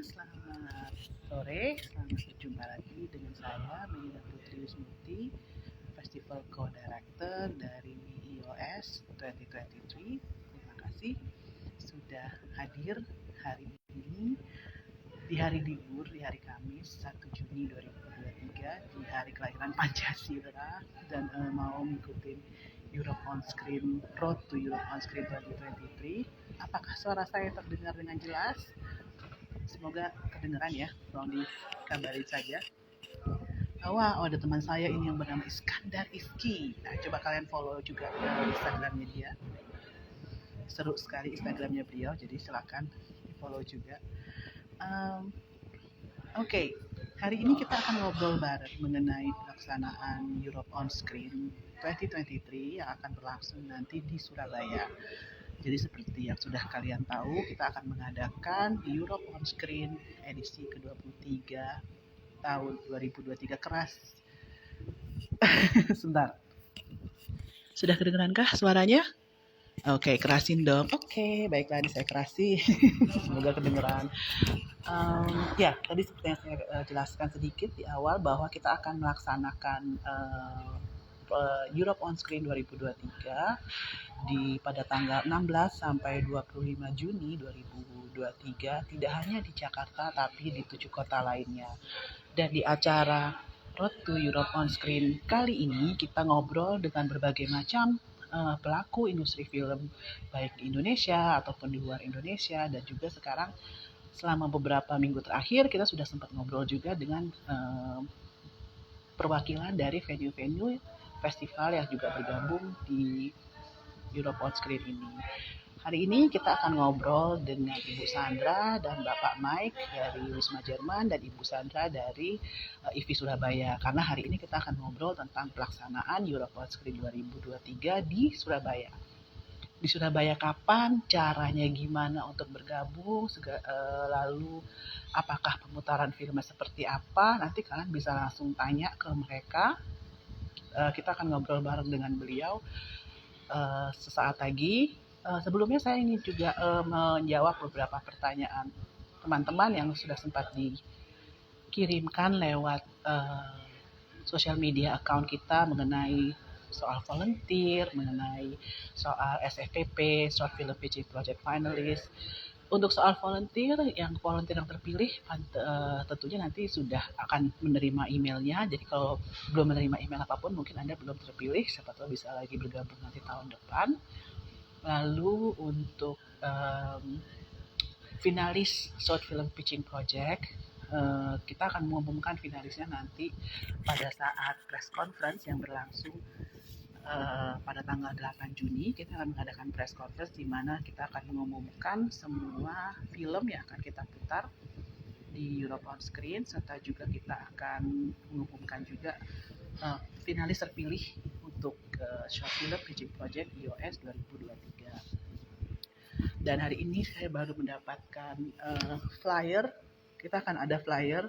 selamat sore, selamat berjumpa lagi dengan saya, Melina Putri Wismuti, Festival Co-Director dari IOS 2023. Terima kasih sudah hadir hari ini di hari libur, di hari Kamis 1 Juni 2023, di hari kelahiran Pancasila, dan mau mengikuti Europe on Screen, Road to Europe on Screen 2023. Apakah suara saya terdengar dengan jelas? Semoga kedengeran ya, tolong dikabarin saja. Wah, ada teman saya ini yang bernama Iskandar Iski. Nah, coba kalian follow juga Instagramnya dia. Seru sekali Instagramnya beliau, jadi silakan di follow juga. Oke, hari ini kita akan ngobrol bareng mengenai pelaksanaan Europe on Screen 2023 yang akan berlangsung nanti di Surabaya. Jadi seperti yang sudah kalian tahu, kita akan mengadakan Europe on Screen edisi ke-23 tahun 2023. Keras. Sebentar. Sudah kedengerankah suaranya? Oke, kerasin dong. Oke, baiklah, ini saya kerasi. Semoga kedengeran. Ya, tadi seperti yang saya jelaskan sedikit di awal bahwa kita akan melaksanakan Europe on Screen 2023 pada tanggal 16 sampai 25 Juni 2023, tidak hanya di Jakarta tapi di 7 kota lainnya. Dan di acara Road to Europe on Screen kali ini kita ngobrol dengan berbagai macam pelaku industri film baik di Indonesia ataupun di luar Indonesia, dan juga sekarang selama beberapa minggu terakhir kita sudah sempat ngobrol juga dengan perwakilan dari venue-venue festival yang juga bergabung di Europe on Screen ini. Hari ini kita akan ngobrol dengan Ibu Sandra dan Bapak Mike dari Wisma Jerman dan Ibu Sandra dari IFI Surabaya, karena hari ini kita akan ngobrol tentang pelaksanaan Europe on Screen 2023 di Surabaya. Di Surabaya kapan, caranya gimana untuk bergabung, lalu apakah pemutaran filmnya seperti apa, nanti kalian bisa langsung tanya ke mereka. Kita akan ngobrol bareng dengan beliau sesaat lagi. Sebelumnya saya ingin juga menjawab beberapa pertanyaan teman-teman yang sudah sempat dikirimkan lewat sosial media account kita mengenai soal volunteer, mengenai soal SFPP, Short Film Pitching Project Finalist. Untuk soal volunteer yang terpilih tentunya nanti sudah akan menerima emailnya. Jadi kalau belum menerima email apapun, mungkin Anda belum terpilih, siapa tahu bisa lagi bergabung nanti tahun depan. Lalu untuk finalis Short Film Pitching Project, kita akan mengumumkan finalisnya nanti pada saat press conference yang berlangsung pada tanggal 8 Juni. Kita akan mengadakan press conference di mana kita akan mengumumkan semua film yang akan kita putar di Europe on Screen, serta juga kita akan mengumumkan juga finalis terpilih untuk Short Film Pitching Project IOS 2023. Dan hari ini saya baru mendapatkan flyer. Kita akan ada flyer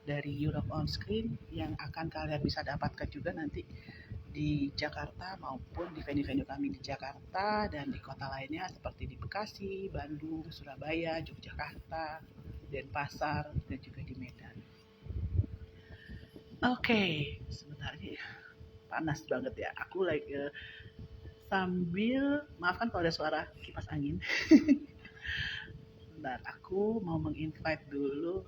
dari Europe on Screen yang akan kalian bisa dapatkan juga nanti di Jakarta maupun di venue-venue kami di Jakarta dan di kota lainnya seperti di Bekasi, Bandung, Surabaya, Yogyakarta, Denpasar, dan juga di Medan. Oke, sebentar ini panas banget ya. Aku sambil, maafkan kalau ada suara kipas angin. Bentar, aku mau menginvite dulu.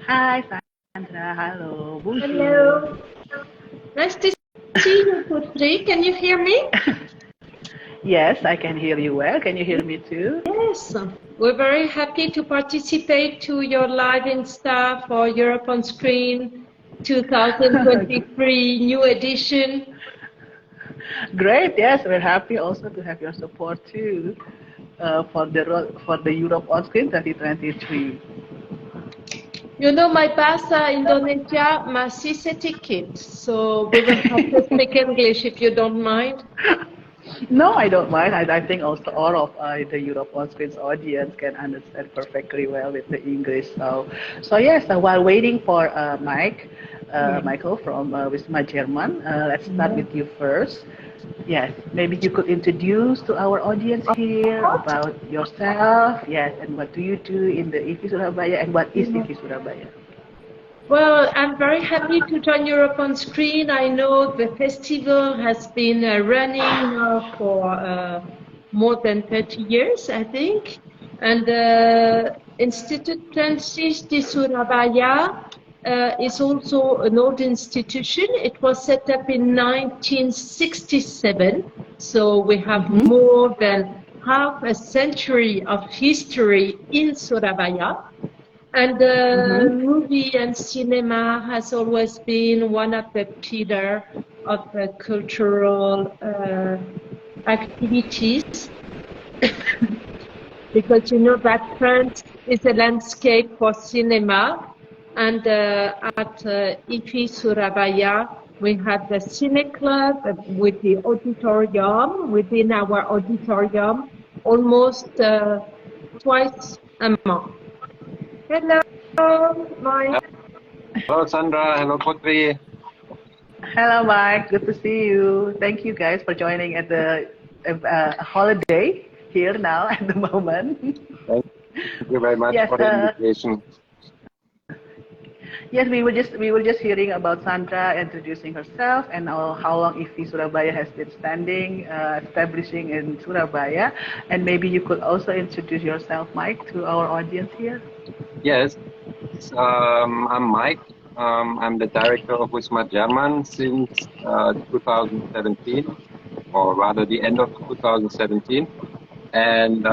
Hai Sandra, halo. Bonjour. Hello. Nice to see you, Putri. Can you hear me? Yes, I can hear you well. Can you hear me too? Yes. We're very happy to participate to your live Insta for Europe on Screen 2023 new edition. Great. Yes, we're happy also to have your support too for the Europe on Screen 2023. You know, my bahasa Indonesia masih sedikit, so we will have to speak English if you don't mind. No, I don't mind. I think also all of the Europe on Screen's audience can understand perfectly well with the English. So yes, while waiting for Mike, Michael from Wisma German. Let's start with you first. Yes, maybe you could introduce to our audience here about yourself. Yes, and what do you do in the IFI Surabaya, and what is IFI Surabaya? Well, I'm very happy to join Europe on Screen. I know the festival has been running now for more than 30 years, I think. And Institut Francis di Surabaya is also an old institution. It was set up in 1967, so we have more than half a century of history in Surabaya. And movie and cinema has always been one of the pillars of the cultural activities. Because you know that France is a landscape for cinema, and at IFI Surabaya we have the Cine Club with the auditorium. Within our auditorium, almost twice a month. Hello, Mike. Hello, Sandra. Hello, Putri. Hello, Mike. Good to see you. Thank you guys for joining at the holiday here now at the moment. Thank you very much for the invitation. Yes, we were just hearing about Sandra introducing herself and how long IFI Surabaya has been establishing in Surabaya, and maybe you could also introduce yourself, Mike, to our audience here. Yes, I'm Mike. I'm the director of Wisma German since 2017, or rather the end of 2017. And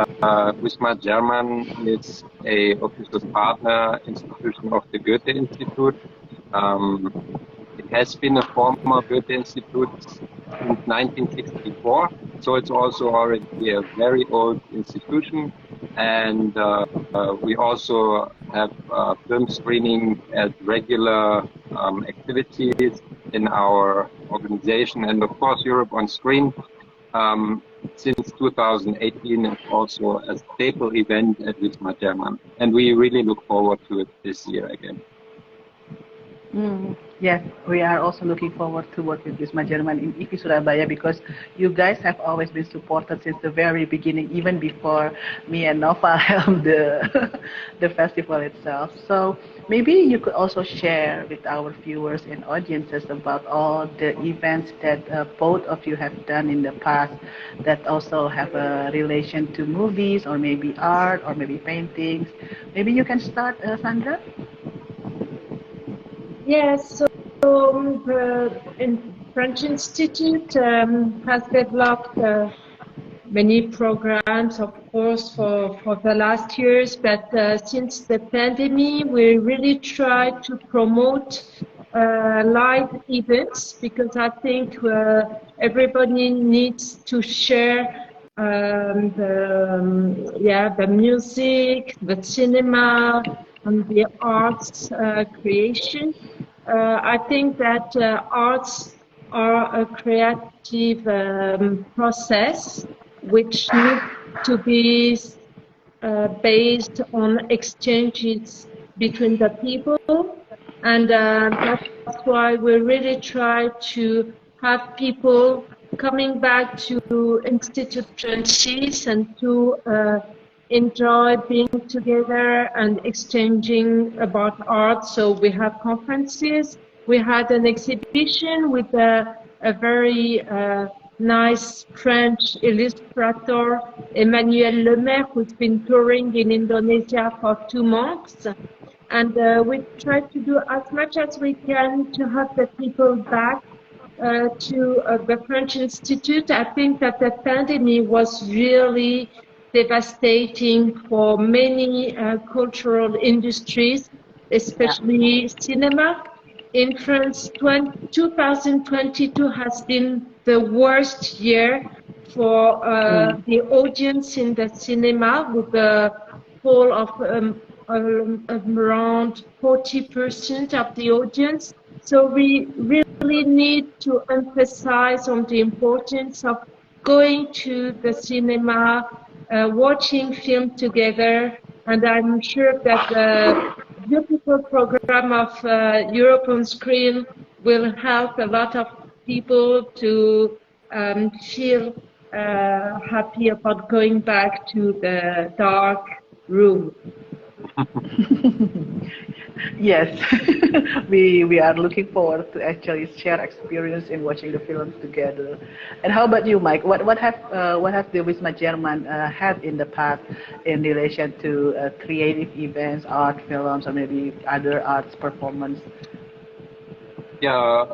Wisma German is a official partner institution of the Goethe Institute. It has been a former Goethe Institute since 1964, so it's also already a very old institution. And we also have film screening as regular activities in our organization, and of course Europe on Screen. Since 2018, it's also a staple event at Wisma German, and we really look forward to it this year again. Yes, we are also looking forward to work with Wisma German in IFI Surabaya, because you guys have always been supported since the very beginning, even before me and Nova helmed the festival itself. So maybe you could also share with our viewers and audiences about all the events that both of you have done in the past that also have a relation to movies, or maybe art, or maybe paintings. Maybe you can start, Sandra? Yes, so the French Institute has developed many programs, of course, for the last years, but since the pandemic, we really try to promote live events, because I think everybody needs to share the music, the cinema, and the arts creation. I think that arts are a creative process which needs to be based on exchanges between the people, and that's why we really try to have people coming back to Institute Francis and to enjoy being together and exchanging about art. So we have conferences. We had an exhibition with a very nice French illustrator, Emmanuel Lemaire, who's been touring in Indonesia for 2 months. And we try to do as much as we can to have the people back to the French Institute. I think that the pandemic was really devastating for many cultural industries, especially cinema. In France, 2022 has been the worst year for the audience in the cinema, with a fall of around 40% of the audience. So we really need to emphasize on the importance of going to the cinema, watching film together, and I'm sure that beautiful program of Europe on Screen will help a lot of people to feel happy about going back to the dark room. Yes, we are looking forward to actually share experience in watching the films together. And how about you, Mike? What have the Wisma German had in the past in relation to creative events, art films, or maybe other arts performance? Yeah,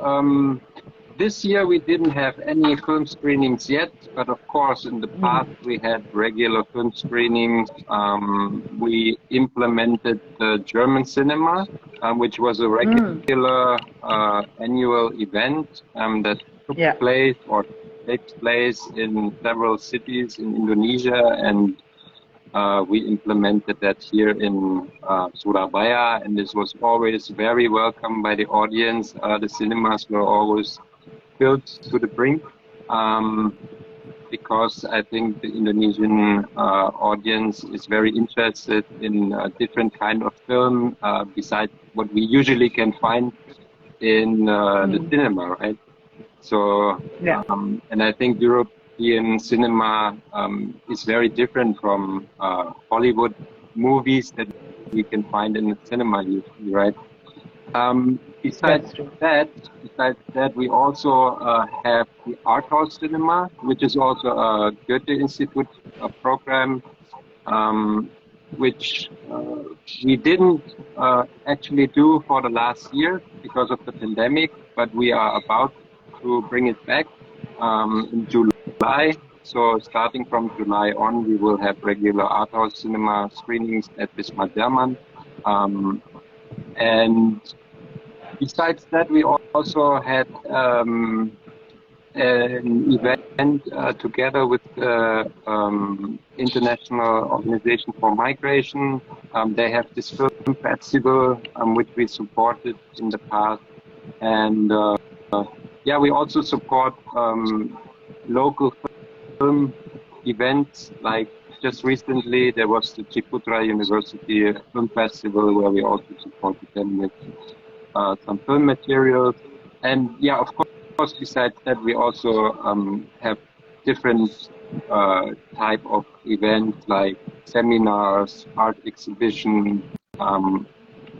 this year we didn't have any film screenings yet, but of course in the past we had regular film screenings. We implemented the German cinema, which was a regular annual event that took place or takes place in several cities in Indonesia, and we implemented that here in Surabaya, and this was always very welcome by the audience. The cinemas were always filled to the brink, because I think the Indonesian audience is very interested in a different kind of film besides what we usually can find in the cinema, right? So, and I think European cinema is very different from Hollywood movies that we can find in the cinema usually, right? Besides that, we also have the art house cinema, which is also a Goethe Institute program, which we didn't actually do for the last year because of the pandemic, but we are about to bring it back in July. So starting from July on, we will have regular art house cinema screenings at Wisma German. And besides that, we also had an event together with the International Organization for Migration. They have this film festival, which we supported in the past. And yeah, we also support local film events. Like just recently, there was the Ciputra University Film Festival where we also supported them with some film materials. And yeah, of course, besides that, we also have different type of events like seminars, art exhibition,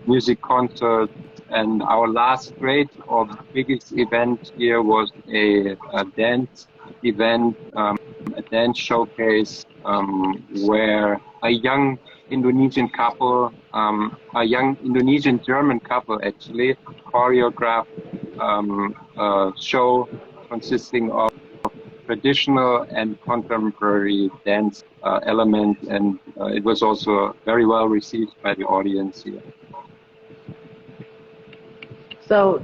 music concerts. And our last great or biggest event here was a dance event, a dance showcase where a young Indonesian couple, a young Indonesian German couple actually, choreographed a show consisting of traditional and contemporary dance elements, and it was also very well received by the audience here. So,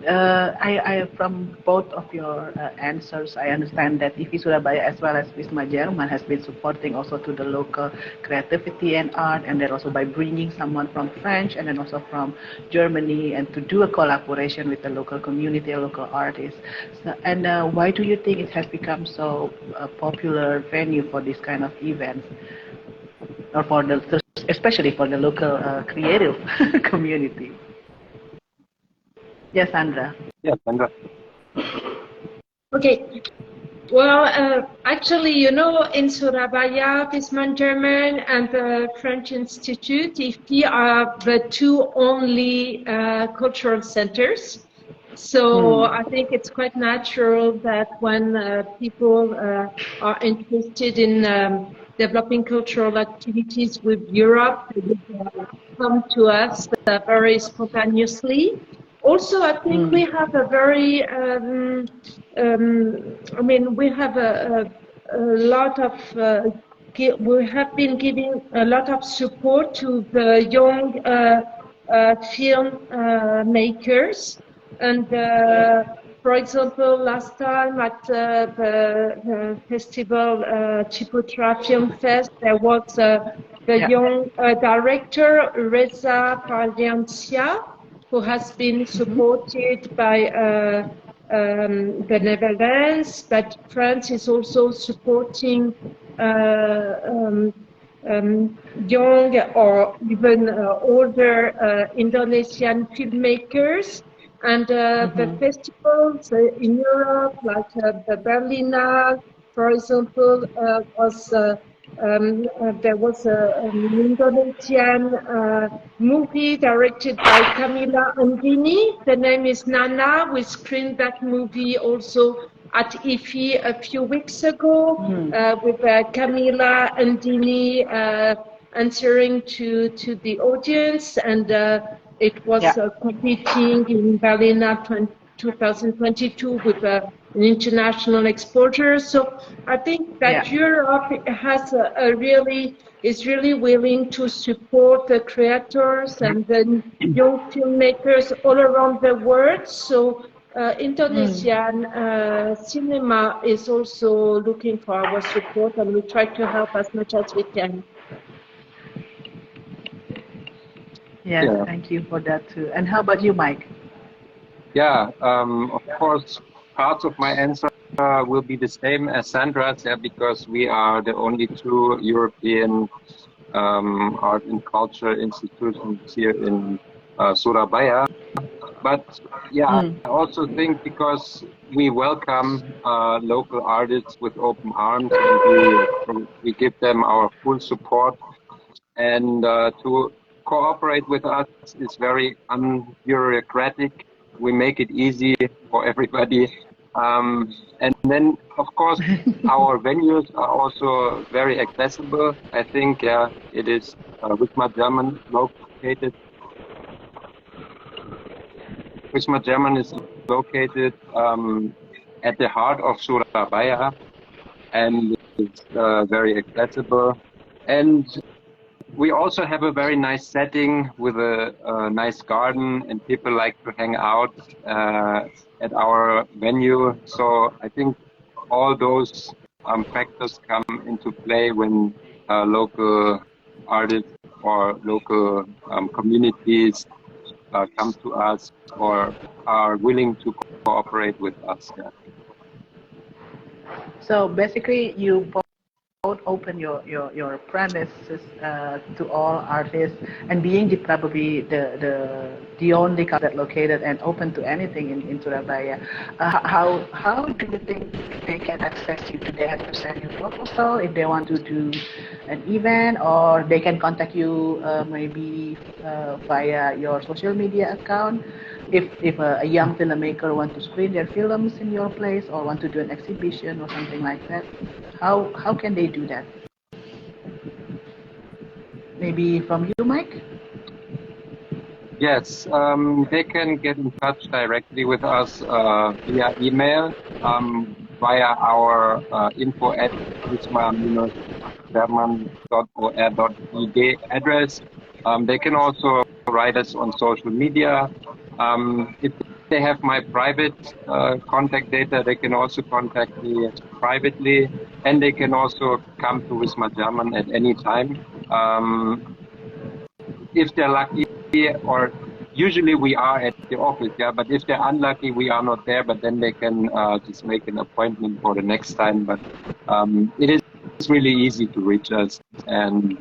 from both of your answers, I understand that TV Surabaya as well as Wisma Jerman has been supporting also to the local creativity and art, and then also by bringing someone from French and then also from Germany, and to do a collaboration with the local community and local artists. So, and why do you think it has become so popular venue for this kind of events, or for the, especially for the local creative community? Yes, Sandra. Yeah, Sandra. Okay. Well, actually, you know, in Surabaya, Wisma German and the French Institute, IFPI are the two only cultural centers. So I think it's quite natural that when people are interested in developing cultural activities with Europe, they would come to us very spontaneously. Also, I think we have a very, I mean, we have a lot of, we have been giving a lot of support to the young film makers. And for example, last time at the festival Ciputra Film Fest, there was the young director Reza Parliancia, who has been supported by the Netherlands, but France is also supporting young or even older Indonesian filmmakers. And the festivals in Europe, like the Berlinale, for example, there was an Indonesian movie directed by Camilla Andini. The name is Nana. We screened that movie also at IFI a few weeks ago with Camilla Andini answering to the audience, and it was competing in Berlin 2022 with an international exposure. So I think that Europe has is really willing to support the creators and the young filmmakers all around the world. So Indonesian cinema is also looking for our support, and we try to help as much as we can. Yes, thank you for that too. And how about you, Mike? Yeah, of course, parts of my answer will be the same as Sandra's, because we are the only two European art and culture institutions here in Surabaya. But yeah, I also think because we welcome local artists with open arms, and we give them our full support, and to cooperate with us is very unbureaucratic. We make it easy for everybody. And then, of course, our venues are also very accessible. I think it is Wismar German located. Wismar German is located at the heart of Surabaya, and it's very accessible. And we also have a very nice setting with a nice garden, and people like to hang out at our venue. So I think all those factors come into play when local artists or local communities come to us or are willing to cooperate with us. Yeah. So basically, you both open your premises to all artists, and being probably the only that located and open to anything in Surabaya. How do you think they can access you? Do they have to send you a proposal if they want to do an event, or they can contact you maybe via your social media account? If a young filmmaker want to screen their films in your place or want to do an exhibition or something like that, how can they do that? Maybe from you, Mike? Yes, they can get in touch directly with us via email, via our info at wismar-german.or.id address. They can also write us on social media. If they have my private contact data, they can also contact me privately, and they can also come to Wismar German at any time. If they're lucky, or usually we are at the office, but if they're unlucky, we are not there, but then they can just make an appointment for the next time. But it is really easy to reach us, and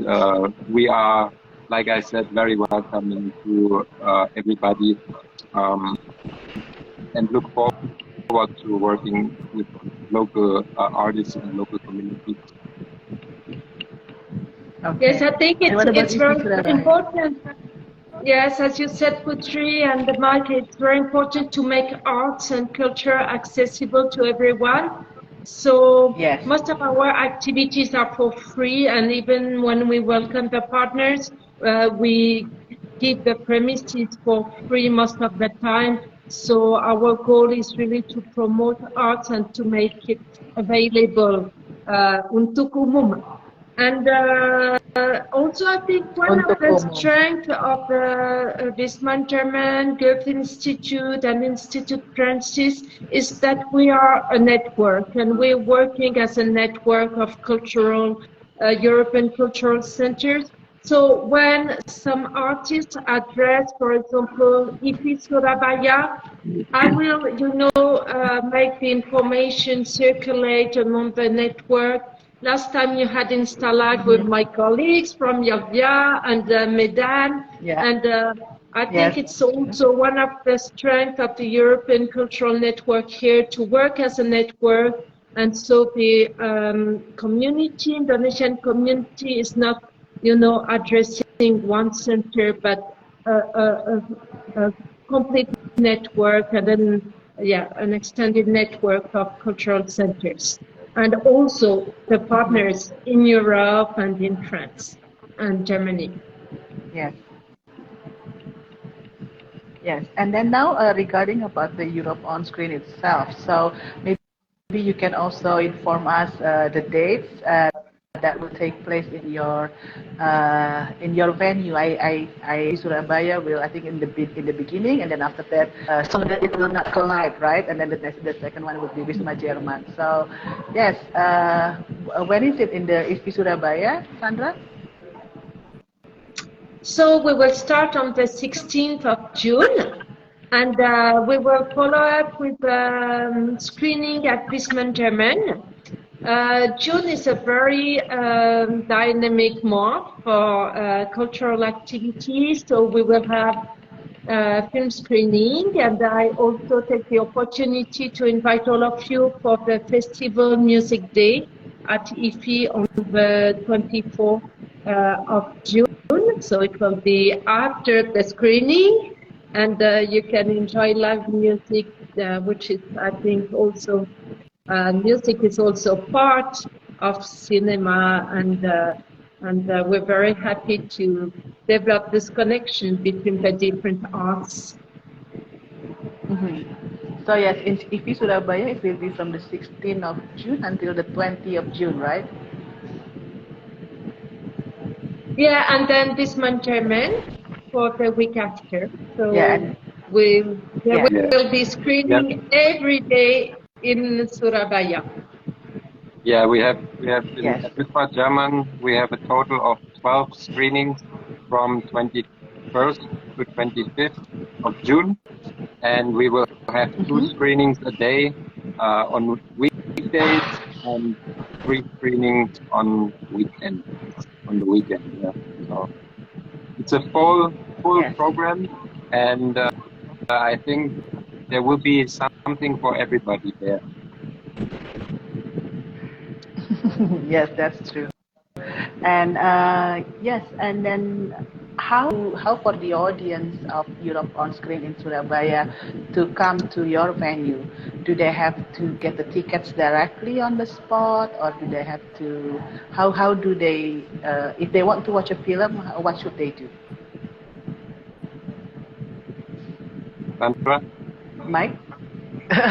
we are, like I said, very welcoming to everybody, and look forward to working with local artists and local communities. Okay. Yes, I think it's very important. Yes, as you said, Putri and Mike, it's very important to make arts and culture accessible to everyone. So most of our activities are for free, and even when we welcome the partners, we give the premises for free most of the time. So our goal is really to promote arts and to make it available untuk umum. And also, I think one of the strengths of the Wismar German Goethe Institute and Institute Francis is that we are a network, and we're working as a network of cultural, European cultural centers. So when some artists address, for example, IFI Surabaya, I will, make the information circulate among the network, Last time you had Instalag with my colleagues from Yavia and Medan, Yeah. and I think Yes. it's also one of the strengths of the European Cultural Network here to work as a network. And so the community, Indonesian community, is not, you know, addressing one center, but a complete network, and then an extended network of cultural centers, and also the partners in Europe and in France and Germany. Yes. Yes. And then now regarding about the Europe on screen itself. So maybe you can also inform us the dates that will take place in your venue. I Surabaya will, I think, in the beginning, and then after that, so that it will not collide, right? And then the second one would be Wisma Jerman. So yes, when is it in the IFI Surabaya, Sandra? So we will start on the 16th of June, and we will follow up with screening at Wisman German. June is a very dynamic month for cultural activities, so we will have film screening, and I also take the opportunity to invite all of you for the Festival Music Day at IFI on the 24th of June. So it will be after the screening, and you can enjoy live music, which is, I think, also music is also part of cinema, and we're very happy to develop this connection between the different arts. So yes, in IFI Surabaya, it will be from the 16th of June until the 20th of June, right? Yeah, and then this month German for the week after. So Yeah. there will be screening every day in Surabaya. Yeah, we have Yes. at Wismar German, we have a total of 12 screenings from 21st to 25th of June, and we will have 2 screenings a day on weekdays and 3 screenings on the weekend. Yeah. So it's a full program, and I think there will be something for everybody there. Yes, that's true. And yes, and then how for the audience of Europe on screen in Surabaya to come to your venue? Do they have to get the tickets directly on the spot, or do they have to? How do they? If they want to watch a film, what should they do? Sandra? Mike?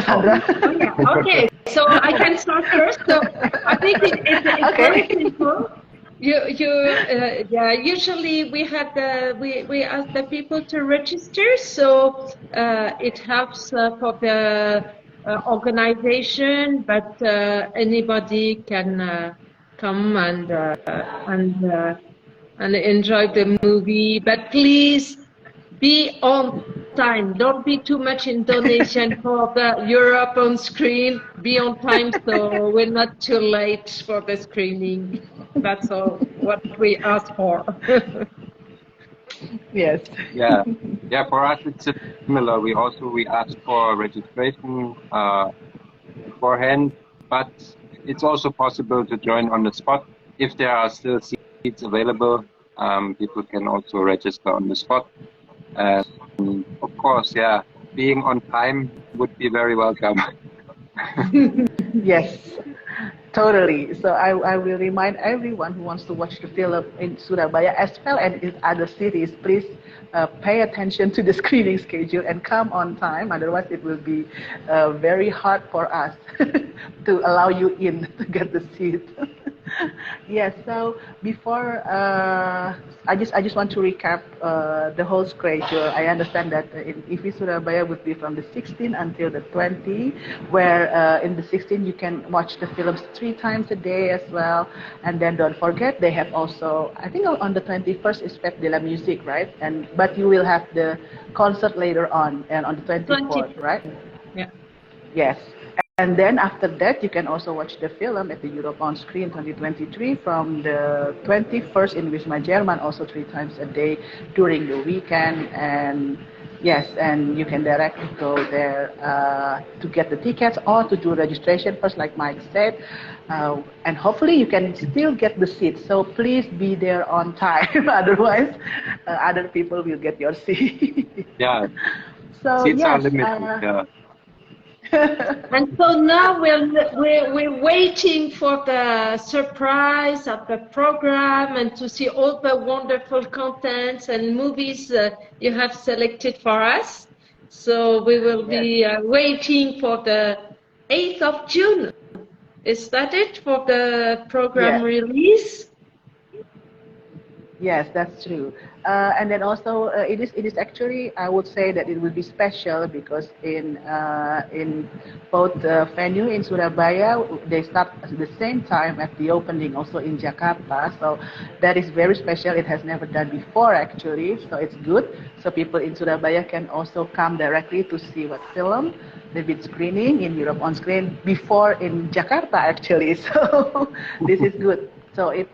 Sandra? Oh, yeah. Okay, so I can start first. So I think it's very simple. Usually we have we ask the people to register, so it helps for the organization, but anybody can come and enjoy the movie. But please be on time. Don't be too much Indonesian for the Europe on screen. Be on time so we're not too late for the screening. That's all what we ask for. Yes. Yeah. For us it's similar. We ask for registration beforehand, but it's also possible to join on the spot if there are still seats available. People can also register on the spot. Of course, being on time would be very welcome. Yes, totally. So I will remind everyone who wants to watch the film in Surabaya as well as in other cities, please pay attention to the screening schedule and come on time. Otherwise, it will be very hard for us to allow you in to get the seat. Yes. So before I just want to recap the whole schedule. I understand that in IFI Surabaya would be from the 16th until the 20th, where in the 16th you can watch the films 3 times a day as well. And then don't forget they have also, I think on the 21st is Fête de la Musique, right? But you will have the concert later on, and on the 24th, right? Yeah. Yes. And then after that, you can also watch the film at the Europe on Screen 2023 from the 21st in Wisma German, also 3 times a day during the weekend. And yes, and you can directly go there to get the tickets or to do registration first, like Mike said. And hopefully you can still get the seat. So please be there on time. Otherwise, other people will get your seat. Yeah, So seats are yes. limited. Yeah. And so now we're waiting for the surprise of the program and to see all the wonderful contents and movies you have selected for us. So we will be waiting for the 8th of June. Is that it for the program release? Yes, that's true. And then also, it is actually, I would say that it will be special because in both venue in Surabaya, they start at the same time at the opening, also in Jakarta. So that is very special. It has never done before actually, so it's good. So people in Surabaya can also come directly to see what film, the big screening in Europe on Screen before in Jakarta actually. So this is good. So if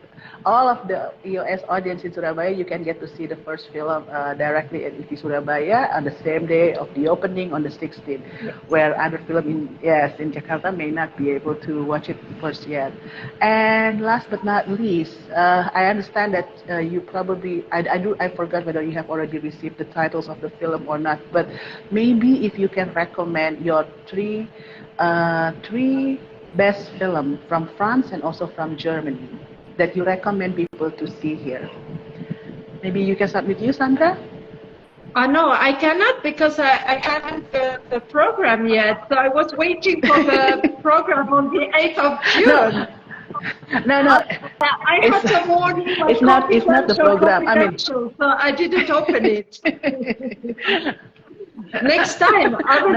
all of the EOS audience in Surabaya, you can get to see the first film directly at ITI Surabaya on the same day of the opening on the 16th, where other film in Jakarta may not be able to watch it first yet. And last but not least, I understand that you probably, I forgot whether you have already received the titles of the film or not, but maybe if you can recommend your three best film from France and also from Germany that you recommend people to see here. Maybe you can start with you, Sandra? No, I cannot because I haven't the program yet. So I was waiting for the program on the 8th of June. No. I had some warning. It's not the program. I mean, so I didn't open it. Next time, I will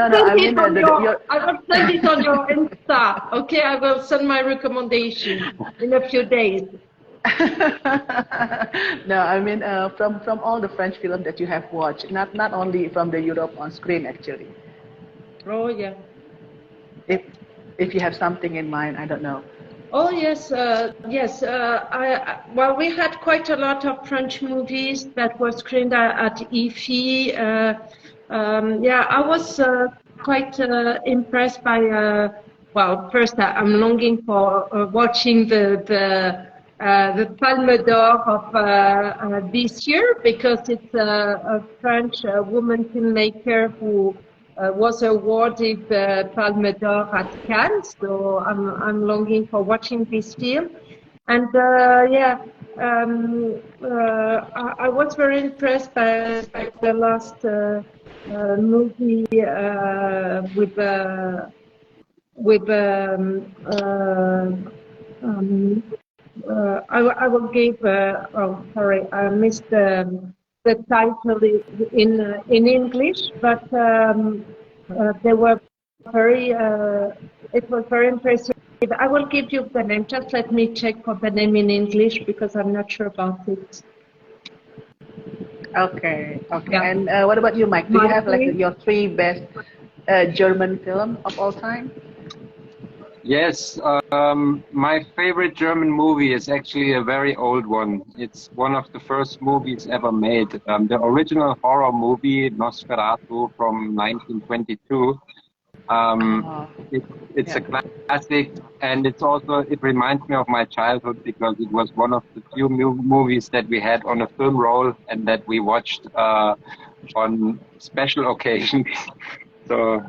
send it on your Insta. Okay, I will send my recommendation in a few days. No, I mean from all the French films that you have watched, not only from the Europe on Screen actually. Oh yeah. If you have something in mind, I don't know. Oh yes, yes. Well, we had quite a lot of French movies that were screened at IFI. Yeah, I was quite impressed by. Well, first I'm longing for watching the Palme d'Or of this year because it's a French woman filmmaker who was awarded the Palme d'Or at Cannes. So I'm longing for watching this film. And yeah, I was very impressed by the last movie I will give. Oh, sorry, I missed the title in English, but they were very. It was very impressive. I will give you the name. Just let me check for the name in English because I'm not sure about it. Okay. Yeah. And what about you, Mike? Do you have like your three best German film of all time? Yes, my favorite German movie is actually a very old one. It's one of the first movies ever made. The original horror movie Nosferatu from 1922. It's a classic, and it reminds me of my childhood because it was one of the few movies that we had on a film roll and that we watched on special occasions. So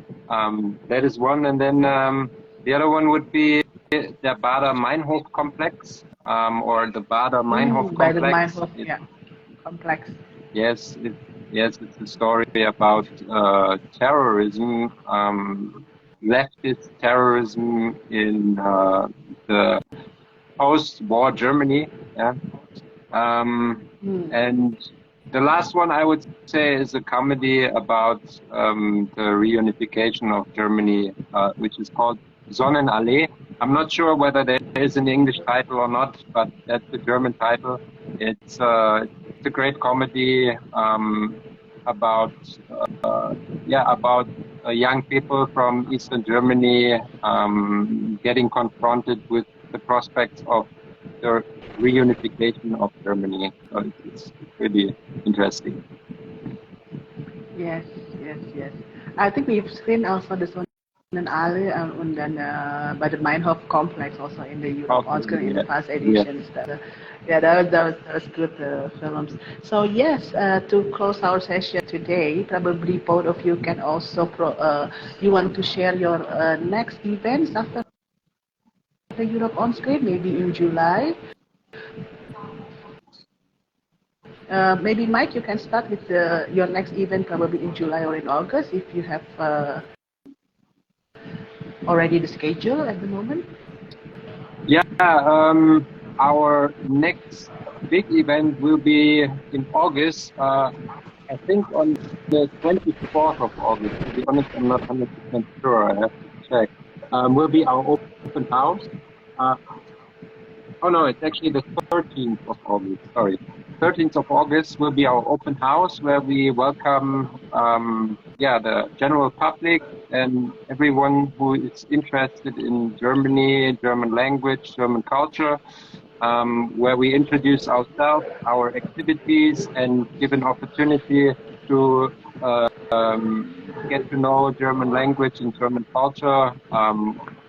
that is one, and then the other one would be the Baader-Meinhof complex, or the Baader-Meinhof complex. Complex. Yes, it's a story about terrorism, leftist terrorism in the post-war Germany. Yeah. And the last one I would say is a comedy about the reunification of Germany, which is called Sonnenallee. I'm not sure whether there is an English title or not, but that's the German title. It's a great comedy about young people from Eastern Germany getting confronted with the prospects of the reunification of Germany. So it's really interesting. Yes, yes, yes. I think we've screened also this one in Ali and then by the Meinhof complex also in the Europe on screen in the past editions. Yeah. Yeah, that was good films. So yes, to close our session today, probably both of you can also you want to share your next events after the Europe on screen, maybe in July. Maybe Mike, you can start with your next event probably in July or in August if you have already the schedule at the moment. Yeah, our next big event will be in August. I think on the 24th of August. To be honest, I'm not 100% sure. I have to check. Will be our open house. Oh no, it's actually the 13th of August. Sorry. 13th of August will be our open house where we welcome the general public and everyone who is interested in Germany, German language, German culture, where we introduce ourselves, our activities, and give an opportunity to get to know German language and German culture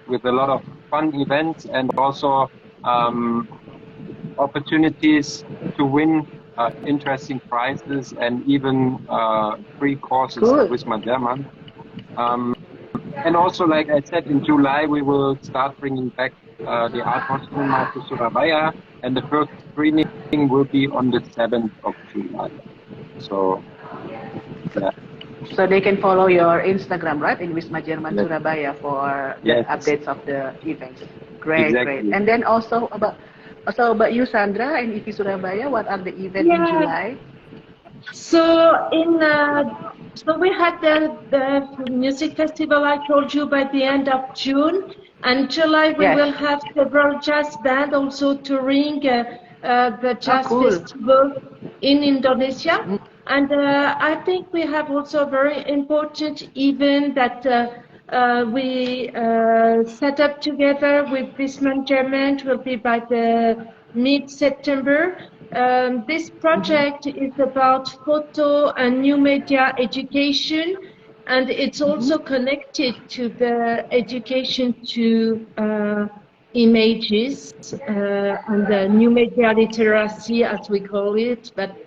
with a lot of fun events and also opportunities to win interesting prizes and even free courses with my German. And also, like I said, in July we will start bringing back the art cinema to Surabaya, and the first screening will be on the 7th of July. So, yeah. So they can follow your Instagram, right, in Wisma Jerman Surabaya for the updates of the events. Great, exactly. Great. And then also about you, Sandra, and IFI Surabaya, what are the events in July? So so we had the music festival I told you by the end of June, and July we will have several jazz bands also touring the jazz festival in Indonesia. And I think we have also a very important event that we set up together with Wisman German. Will be by the mid-September. This project is about photo and new media education, and it's also connected to the education to images and the new media literacy, as we call it, but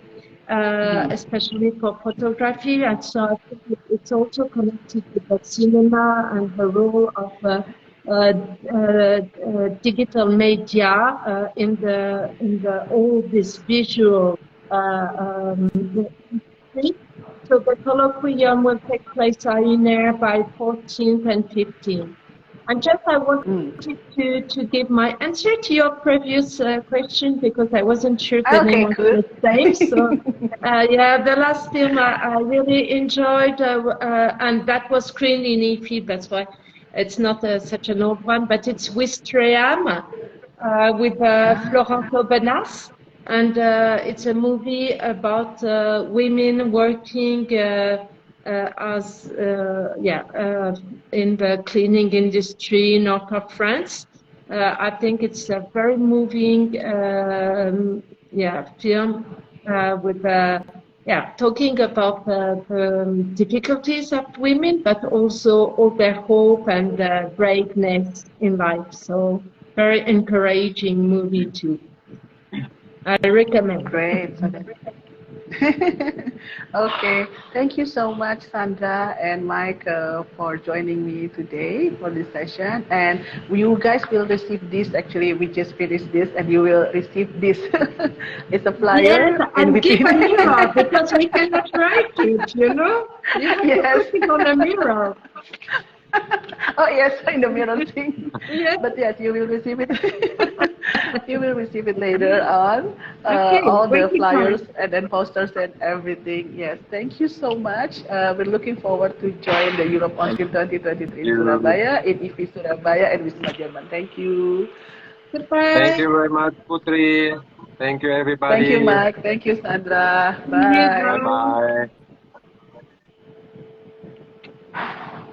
especially for photography. And so I think it's also connected to the cinema and the role of digital media in the all this visual thing. So the colloquium will take place in there by 14th and 15th. And just I wanted to give my answer to your previous question because I wasn't sure the name was the same. So the last film I really enjoyed, and that was screened in IFI. That's why it's not such an old one, but it's Wistreham with Florence Aubenas. And it's a movie about women working as in the cleaning industry north of France. I think it's a very moving film with talking about the difficulties of women, but also all their hope and braveness in life. So very encouraging movie too. I recommend. Great. Okay, thank you so much, Sandra and Mike, for joining me today for this session. And you guys will receive this. Actually, we just finished this, and you will receive this. It's a flyer. Yes, and give a mirror because we cannot write it. You know, you have to put it on a mirror. Oh yes, in the mirror thing. Yes. But yes, you will receive it. You will receive it later on. All the flyers and then posters and everything. Yes, thank you so much. We're looking forward to join the Europe on Screen 2023 in Surabaya, in IFI Surabaya and Wisma Jerman. Thank you. Goodbye. Thank you very much, Putri. Thank you, everybody. Thank you, Mike. Thank you, Sandra. Bye. Bye.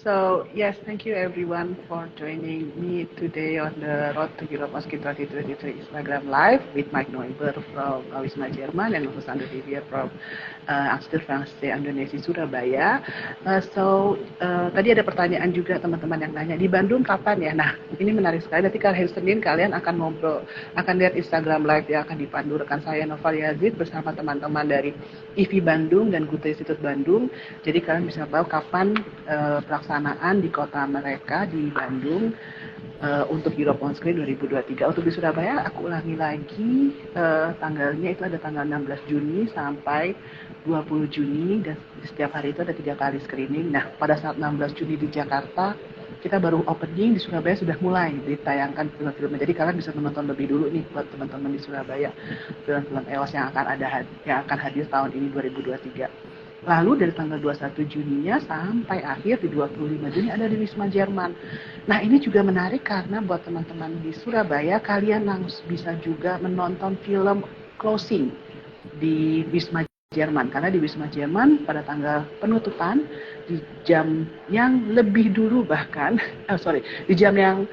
So yes, thank you everyone for joining me today on the Road to Europe Oscar 2023 Instagram Live with Mike Neuber from Wisma Jerman and Neuber Sandra Vivier from Institut Français Indonesia Surabaya. Tadi ada pertanyaan juga teman-teman yang nanya, di Bandung kapan ya? Nah, ini menarik sekali. Nanti hari Senin kalian akan ngobrol, akan lihat Instagram Live yang akan dipandu rekan saya Noval Yazid bersama teman-teman dari IFI Bandung dan Goethe Institut Bandung. Jadi kalian bisa tahu kapan pelaksanaan di kota mereka di Bandung untuk Europe on Screen 2023. Untuk di Surabaya, aku ulangi lagi tanggalnya itu ada tanggal 16 Juni sampai 20 Juni dan setiap hari itu ada 3 kali screening. Nah, pada saat 16 Juni di Jakarta, kita baru opening, di Surabaya sudah mulai ditayangkan film-filmnya. Jadi kalian bisa menonton lebih dulu nih buat teman-teman di Surabaya film-film EOS yang akan hadir tahun ini 2023. Lalu dari tanggal 21 Juninya sampai akhir di 25 Juni ada di Wisma Jerman. Nah, ini juga menarik karena buat teman-teman di Surabaya, kalian bisa juga menonton film closing di Wisma Jerman. Karena di Wisma Jerman pada tanggal penutupan di jam yang lebih dulu bahkan, di jam yang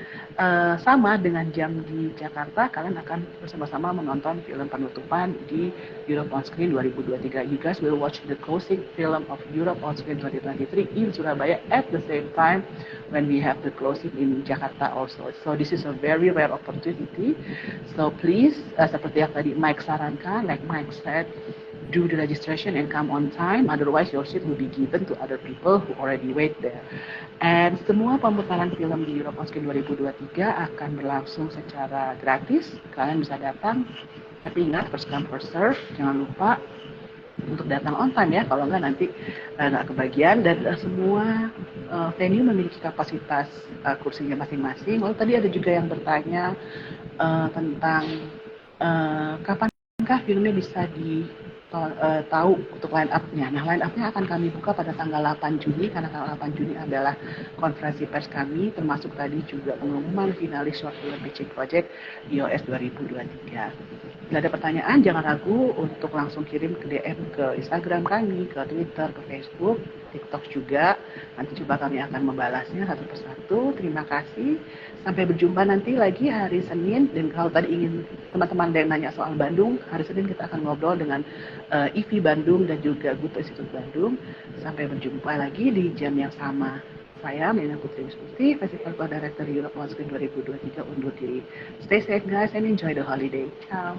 sama dengan jam di Jakarta, kalian akan bersama-sama menonton film penutupan di Europe on Screen 2023. You guys will watch the closing film of Europe on Screen 2023 in Surabaya at the same time when we have the closing in Jakarta also. So this is a very rare opportunity. So please, seperti yang tadi Mike sarankan, like Mike said, do the registration and come on time, otherwise your seat will be given to other people who already wait there. And semua pemutaran film di Europe on Screen 2023 akan berlangsung secara gratis. Kalian bisa datang, tapi ingat first come first serve, jangan lupa untuk datang on time ya, kalau enggak nanti nggak kebagian. Dan semua venue memiliki kapasitas kursinya masing-masing. Lalu tadi ada juga yang bertanya tentang kapankah filmnya bisa tahu untuk line up-nya. Nah, line up-nya akan kami buka pada tanggal 8 Juni, karena tanggal 8 Juni adalah konferensi pers kami, termasuk tadi juga pengumuman finalis short film pitching project iOS 2023. Bila ada pertanyaan, jangan ragu untuk langsung kirim ke DM ke Instagram kami, ke Twitter, ke Facebook, TikTok juga. Nanti coba kami akan membalasnya satu persatu. Terima kasih. Sampai berjumpa nanti lagi hari Senin. Dan kalau tadi ingin teman-teman ada yang nanya soal Bandung, hari Senin kita akan ngobrol dengan IFI Bandung dan juga Goethe Institut Bandung. Sampai berjumpa lagi di jam yang sama. Saya Melina Putri Wisnuti, Festival Co-Director Europe on Screen 2023 undur diri. Stay safe guys and enjoy the holiday. Ciao.